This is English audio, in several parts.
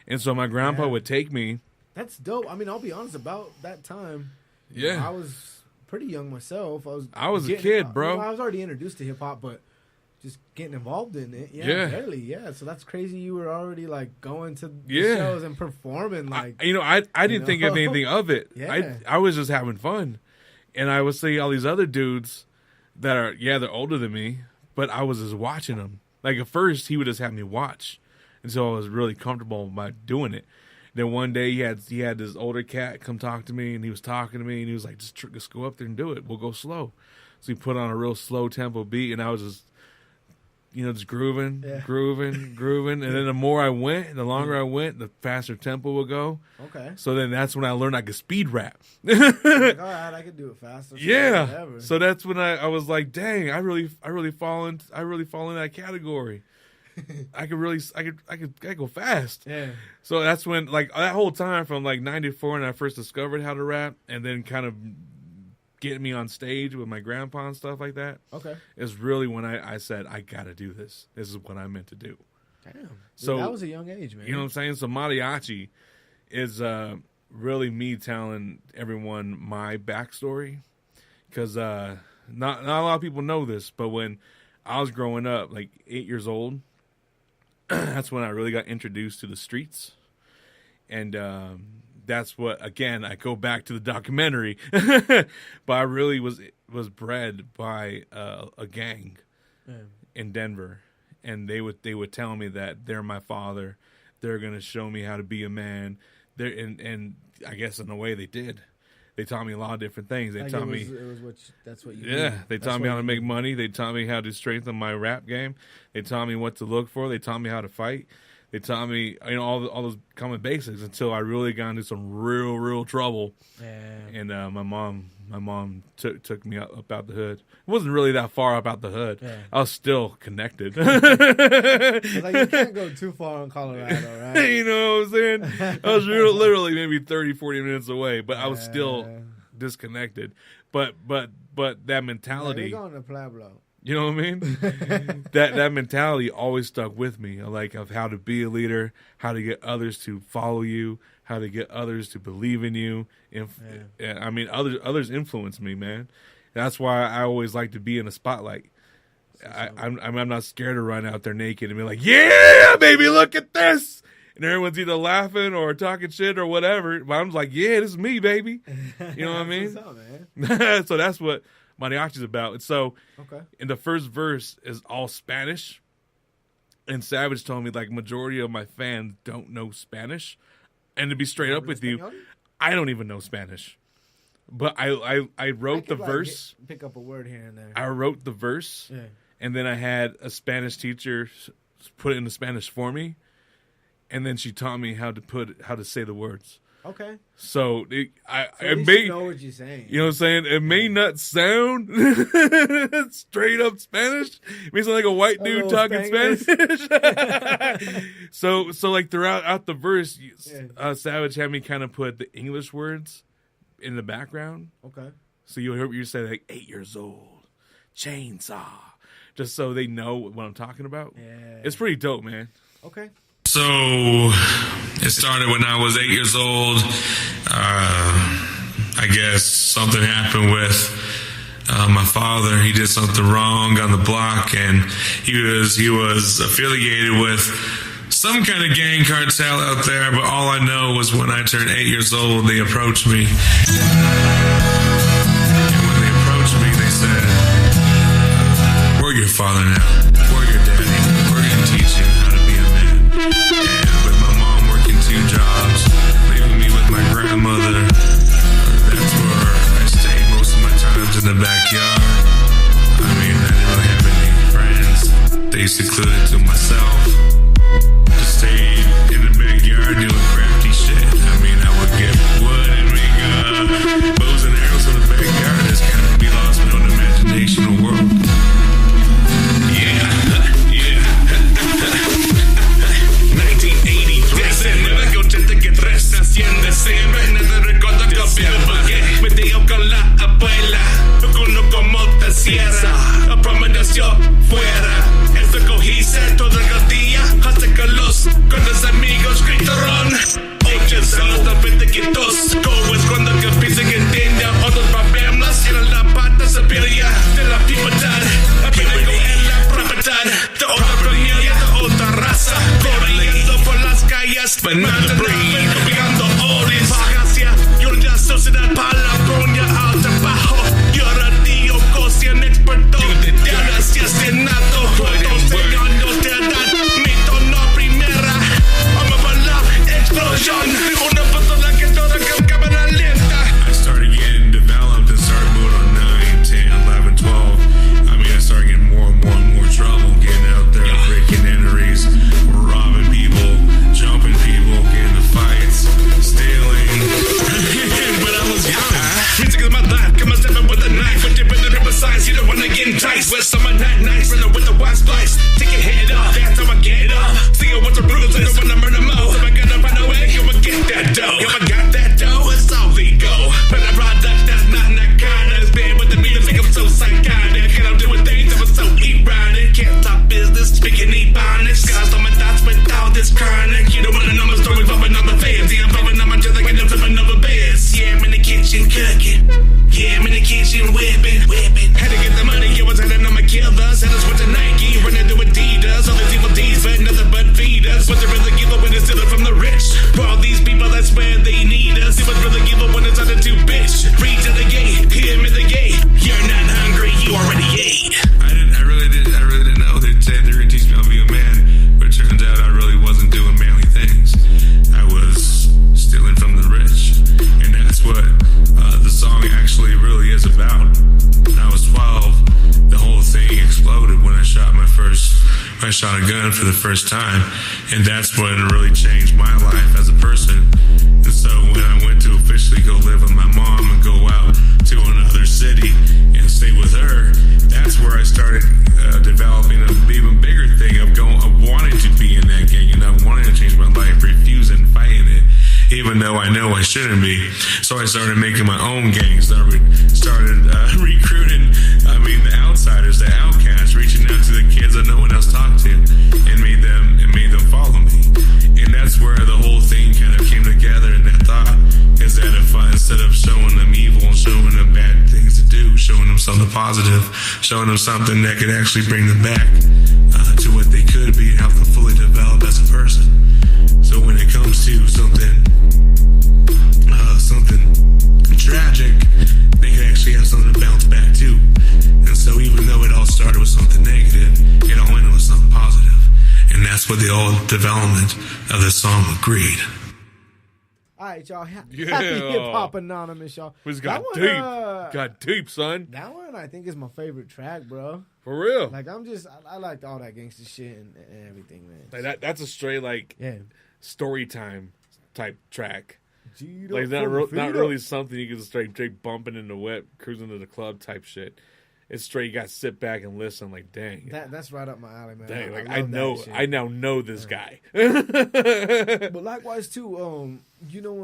And so my grandpa would take me. That's dope. I mean, I'll be honest, about that time, Yeah. I was pretty young myself. I was a kid, bro. I was already introduced to hip hop, but just getting involved in it, barely, So that's crazy. You were already like going to shows and performing, like I didn't think of anything of it. Yeah. I was just having fun, and I would see all these other dudes that are they're older than me, but I was just watching them. Like at first, he would just have me watch, and so I was really comfortable by doing it. Then one day he had this older cat come talk to me, and he was talking to me, and he was like, just go up there and do it. We'll go slow. So he put on a real slow tempo beat, and I was just just grooving. And then the more I went, the longer I went, the faster tempo would go. Okay. So then that's when I learned I could speed rap. Like, all right, I could do it faster. Yeah. So that's when I was like, dang, I really fall in that category. I could go fast. Yeah. So that's when, like, that whole time from like 94 when I first discovered how to rap, and then kind of getting me on stage with my grandpa and stuff like that. Okay. Is really when I said, I gotta do this. This is what I'm meant to do. Damn. So that was a young age, man. You know what I'm saying? So mariachi is really me telling everyone my backstory, because not a lot of people know this, but when I was growing up, like 8 years old, that's when I really got introduced to the streets, and that's what, again, I go back to the documentary, but I really was bred by a gang in Denver, and they would tell me that they're my father, they're gonna show me how to be a man. And I guess in a way they did. They taught me a lot of different things. They taught me that's what you yeah. do. They taught me how to make money. They taught me how to strengthen my rap game. They taught me what to look for. They taught me how to fight. They taught me all those common basics until I really got into some real trouble. Yeah. And my mom took me up out the hood. It wasn't really that far up out the hood. Yeah. I was still connected. Like, you can't go too far in Colorado, right? You know what I'm saying? I was literally maybe 30, 40 minutes away, but I was still disconnected. But that mentality. You're going to Pueblo. You know what I mean? that mentality always stuck with me, like, of how to be a leader, how to get others to follow you, how to get others to believe in you. I mean, others influence me, man. That's why I always like to be in the spotlight. I'm not scared to run out there naked and be like, yeah, baby, look at this. And everyone's either laughing or talking shit or whatever. But I'm like, yeah, this is me, baby. You know what I mean? What's up, man? So that's what mariachi's about. And so in the first verse is all Spanish. And Savage told me, like, majority of my fans don't know Spanish. And to be straight up with you, I don't even know Spanish. But I wrote the verse. Pick up a word here and there. I wrote the verse. Yeah. And then I had a Spanish teacher put it into Spanish for me. And then she taught me how to say the words. Okay. So you know what you're saying. You know what I'm saying? It may not sound straight up Spanish. It may sound like a white dude talking Spanish. So like throughout the verse, Savage had me kind of put the English words in the background. Okay. So you'll hear you say, like, 8 years old, chainsaw, just so they know what I'm talking about. Yeah. It's pretty dope, man. Okay. So it started when I was 8 years old. I guess something happened with my father. He did something wrong on the block, and he was affiliated with some kind of gang cartel out there. But all I know was when I turned 8 years old, they approached me. And when they approached me, they said, "We're your father now. We're your daddy. We're going to teach you how to be a man." And with my mom working 2 jobs, leaving me with my grandmother, that's where I stayed most of my times, in the backyard. I mean, I didn't really have any friends. They secluded to myself. Just stayed in the backyard doing crafty shit. I mean, I would get wood and make bows and arrows in the backyard. Just kind of be lost in my own imagination world. Yeah. but not the breed. Copiando oris, vagancia, yo ya sociedad palabonia al trabajo. Yo era tío, cocien experto, te gracias de nato. Juntos años de edad, mito no primera. I'm a bala explosion, una pistola que toda cámara lenta. I started getting developed and started moving on 9, 10, 11, 12. I mean, I started getting more and more trouble, getting out there, breaking entries, robbing people, jumping people, getting into fights, stealing. But I was young. Music is my life. Come on, stepping with a knife. With different sides, you don't want to get enticed. With some night nights, running with the white splice. Take your head off, that's how I get up. See you what's a bruise, I don't want to murder mo. So I gotta find a way, you will get that dough. If I got that dough, it's all legal. But I brought that's not narcotics. Been with the music, I'm so psychotic. And I'm doing things that was so erotic. Can't talk business, speaking ebonics. Scars on my thoughts with all this chronic. You don't want to know my story, bumping on my fans. Yeah, I'm bumping on my chest, like I'm flipping over beds. Yeah, I'm in the kitchen cooking. Yeah, I'm in the kitchen whipping. Had to get the money, you was heading on my killers. Had us with the Nike, running through Adidas. All these evil deeds, but nothing but feed us. What's the really evil when it's stealing from the rich? For all these people, I swear they need us. It was really evil when it's under two bitch. Read to the gate, him in the gate. You're not hungry, you already ate. I really didn't know. They said they were gonna teach me how to be a man, but it turns out I really wasn't doing manly things. I was stealing from the rich, and that's what the song actually really is about. When I was 12, the whole thing exploded when I shot a gun for the first time, and that's when it really changed my life as a person. And so when I went to officially go live with my mom and go out to another city and stay with her, that's where I started developing an even bigger thing of wanting to be in that gang, and I wanted to change my life, refusing, fighting it, even though I know I shouldn't be. So I started making my own gangs. Started recruiting, the outsiders, the outcasts, reaching out to the kids that no one else talked to, and made them follow me. And that's where the whole thing kind of came together. And that thought is that if instead of showing them evil and showing them bad things to do, showing them something positive, showing them something that could actually bring them back to what they could be and help them fully develop as a person. So when it comes to something tragic, they can actually have something to bounce back to. And so even though it all started with something negative, it all ended with something positive. And that's what the whole development of this song with G.R.E.E.D. All right, y'all. Happy Hip Hop Anonymous, y'all. It got deep. Got deep, son. That one I think is my favorite track, bro. For real. Like I liked all that gangster shit and everything, man. Like that's a straight story time type track. G.R.E.E.D. Like not really something you can straight bumping in the whip, cruising to the club type shit. It's straight. You got to sit back and listen. Like, dang, that's right up my alley, man. Dang, I now know this guy. But likewise too, when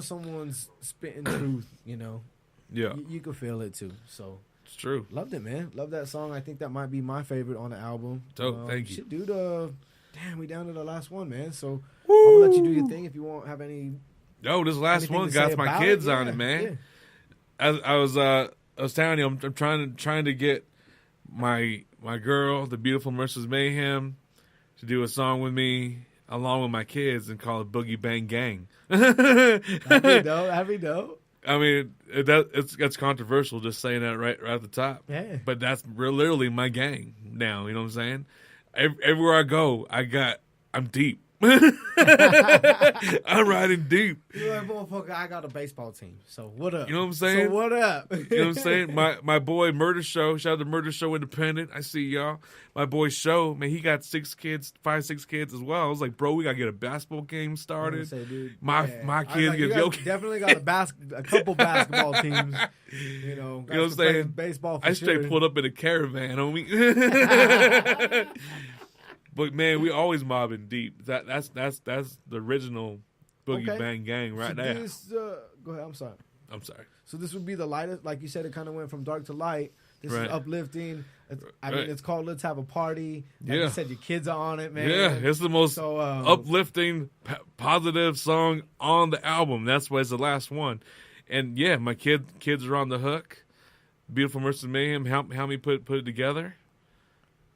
someone's spitting truth, yeah, you can feel it too. So it's true. Loved it, man. Love that song. I think that might be my favorite on the album. Dope. Thank you. Shit, dude. Damn, we down to the last one, man. So I'll let you do your thing if you won't have any. Yo, this last one got my kids on it, man. Yeah. I was telling you, I'm trying to get my girl, the beautiful Mrs. Mayhem, to do a song with me along with my kids and call it Boogie Bang Gang. That'd be dope. I mean, it's controversial just saying that right at the top. Yeah. But that's literally my gang now. You know what I'm saying? Everywhere I go, I'm deep. I'm riding deep. You're like, motherfucker, I got a baseball team. So what up? You know what I'm saying? So what up? You know what I'm saying? My boy Murder Show, shout out to Murder Show Independent. I see y'all. My boy Show, man, he got 6 kids as well. I was like, bro, we gotta get a basketball game started. Say, dude, my kids get definitely got a couple basketball teams. You know what I'm saying? Baseball. For straight pulled up in a caravan, homie. But man, we always mobbing deep. That's the original Boogie Bang Gang right now. Go ahead. I'm sorry. So this would be the lightest, like you said. It kind of went from dark to light. This is uplifting. I mean, it's called "Let's Have a Party." Like you said, your kids are on it, man. Yeah, it's the most uplifting, positive song on the album. That's why it's the last one. And yeah, my kids are on the hook. Beautiful Mrs. Mayhem helped me put it together.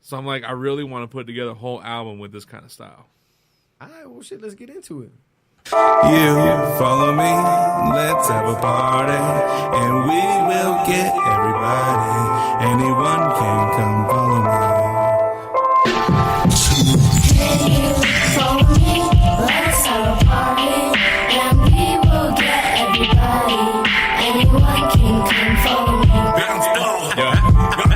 So I'm like, I really want to put together a whole album with this kind of style. All right, well, shit, let's get into it. You follow me, let's have a party, and we will get everybody. Anyone can come follow me. Hey, you follow me, let's have a party, and we will get everybody. Anyone can come follow me. Bounce off,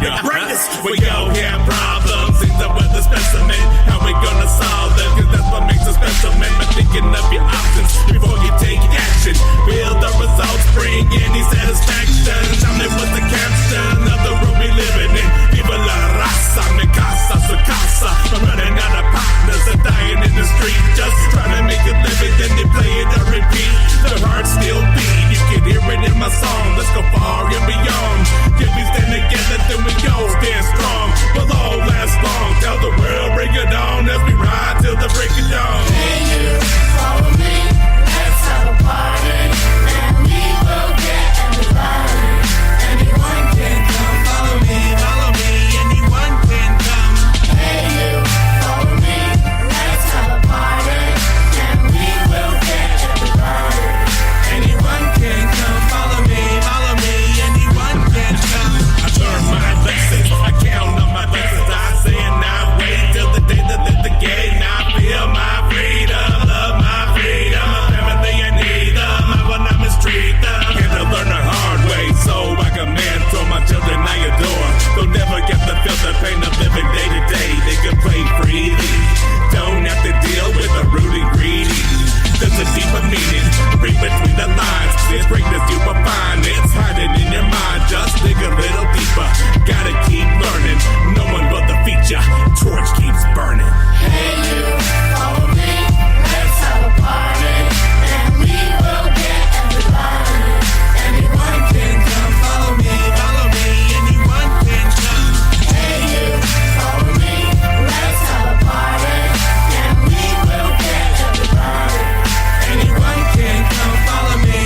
the greatest. We go here, problems, things that we're the specimen. How we gonna solve them? Cause that's what makes a specimen. But thinking of your options before you take action. Will the results bring any satisfaction? Tell me what's the caption of the world we living in. Viva la raza, mi casa, su casa. I'm running out of partners and dying in the street. Just trying to make a living, then they play it or repeat. The heart still beat, you can hear it in my song. Let's go far and beyond. If we stand together, then we go stand strong. We'll all last long. Tell the world, bring it on as we ride till the break of dawn. Hey, you follow me, let's have a party, and we will get everybody. Anyone can come follow me, anyone can come. Hey, you follow me, let's have a party, and we will get everybody. Anyone can come, follow me, anyone can come. I learned my lessons, I count on my blessings. I say and I wait till the day that lit the gate. Now I feel my freedom, love my freedom. My family I need them, I will not mistreat them. Had to learn the hard way, so I command to my children I adore. They'll never get the feel the pain of living day to day. They can play freely, don't have to deal with the rude and greedy. There's a deeper meaning, read between the lines. This greatness you will find, it's hiding in your mind. Just dig a little deeper, gotta keep learning. No one will defeat ya, torch keeps burning. Hey, you follow me, let's have a party, and we will get everybody. Anyone can come follow me, anyone can come. Hey, you follow me, let's have a party, and we will get everybody. Anyone can come, follow me,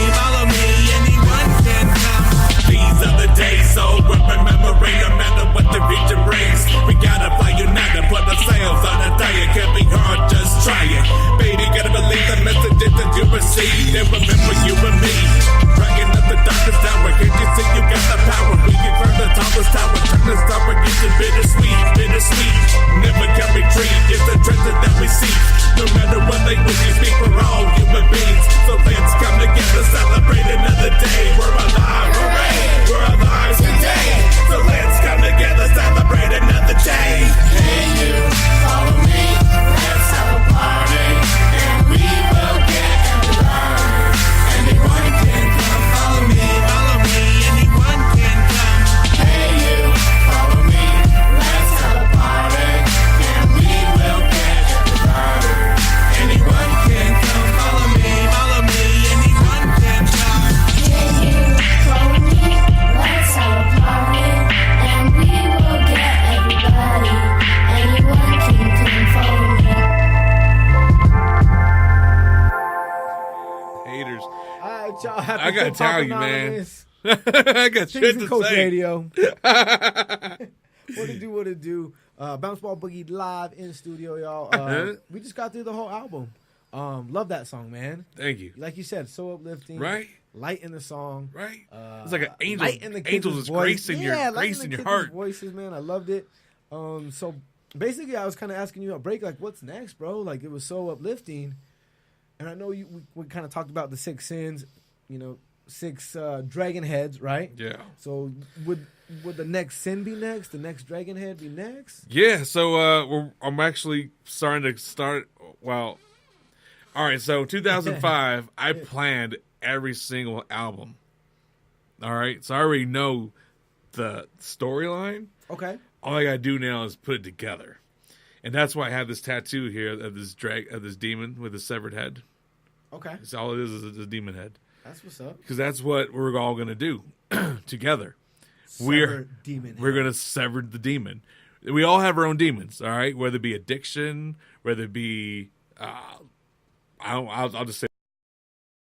anyone can come. These are the days, so we're remembering no matter what the future brings. We gotta fly united, put the sails on the tire. Can't be hard, just try it. Baby, gotta believe the messages that you receive. And remember you and me, dragging up the darkest tower. Can't you see you got the power? We can climb the tallest tower, turn the star into bittersweet, bittersweet. Never can retreat, it's the treasure that we seek. No matter what they wish, you speak for all human beings. So let's come together, celebrate another day. We're alive, hooray! We're alive today. So let's come together, celebrate another day. Hey, you follow me, let's have a party, and we will get everybody. Anyone can come follow me, anyone can come. Hey, you follow me, let's have a party, and we will get everybody. Anyone can come, follow me, anyone can come. Hey, you follow me, let's have a party, and we will get everybody. Anyone can come follow me. Haters. All right, y'all. Happy I gotta Hip Hop tell you, man. Anonymous. I got shit Things to and Coach say. Radio. What it do? Bounce Ball Boogie live in studio, y'all. We just got through the whole album. Love that song, man. Thank you. Like you said, so uplifting. Right? Light in the song. Right? It's like an angel. Light in the Angels kids' is grace in voice. your light grace the in your kids' heart. voices, man. I loved it. So basically, I was kind of asking you a break, like, what's next, bro? Like, it was so uplifting. And I know we kind of talked about the 6 sins, 6 dragon heads, right? Yeah. So would the next sin be next? The next dragon head be next? Yeah, so I'm actually starting to start. Well, all right. So 2005, I planned every single album. All right, so I already know the storyline. Okay. All I gotta do now is put it together, and that's why I have this tattoo here of this demon with a severed head. Okay. It's all it is a demon head. That's what's up. Because that's what we're all gonna do together. Severed demon We're head. gonna sever the demon. We all have our own demons, all right. Whether it be addiction, whether it be, I'll just say